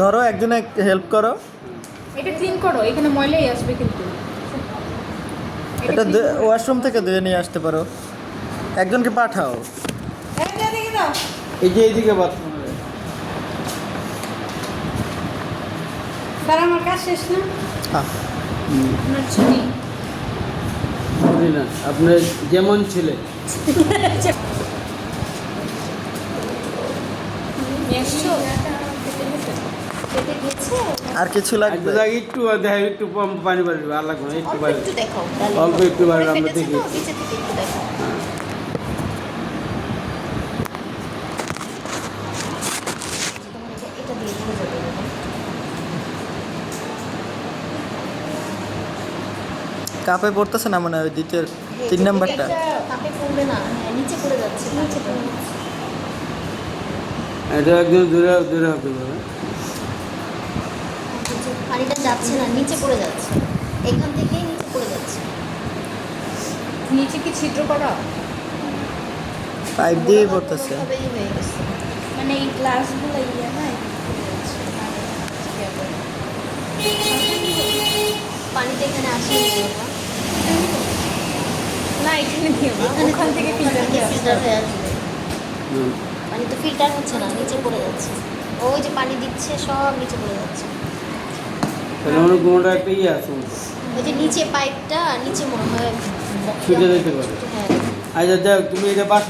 ধরো একজনে হেল্প করো, এটা ক্লিন করো, এখানে ময়লাই আসবে কিন্তু। এটা ওয়াশরুম থেকে ধুয়ে নিয়ে আসতে পারো, একজনকে পাঠাও। এটা দেখে দাও। এই যে এইদিকে বাথরুম। স্যার আমার কাজ শেষ না? হ্যাঁ আপনার ছুটি। বুঝি না আপনার যেমন ছেলে। এসছো? পেটে গেছে? আর কিছু লাগবে? একটু দেখা একটু পানি বাড়বে, আর লাগবে না, একটু অল্প বাড়বে। একটু দেখাও তাহলে। অল্প একটু বাড়বে, আমরা ফেটেছে দেখি। তো, নিচে থেকে একটু দেখাও। এটা দিয়ে পড়ে যাবে এরকম। কাপে পড়তেছে না মনে হয় ওই দ্বিতীয় 3 নাম্বারটা। এটা কাপে পড়বে না, হ্যাঁ নিচে পড়ে যাচ্ছে, নিচে পড়ে যাচ্ছে। এটা একদম দূরে দূরে হবে বলে। পানিটা যাচ্ছে না, নিচে পড়ে যাচ্ছে, এখান থেকেই নিচে পড়ে যাচ্ছে। নিচে কি ছিদ্র করা? পাইপ দিয়ে পড়তেছে। ওভাবেই হয়ে গেছে। মানে এই গ্লাসগুলো ইয়ে হয়। পানিটা এখানে আসেনি ওটা। না এখানে দিও না, ওখান থেকে ফিল্টার দিয়ে আসবে। ফিল্টার হয়ে আসবে। হুম। পানি তো ফিল্টার হচ্ছে না, নিচে পড়ে যাচ্ছে। ওই যে পানি দিচ্ছে সব নিচে পড়ে যাচ্ছে। তাহলে অনেক কোনোটা একটা ইয়ে আছে। ওই যে নিচে পাইপটা নিচে মনে হয় ছুটে যেতে পারে। হ্যাঁ। আচ্ছা যাও, তুমি এটা বাস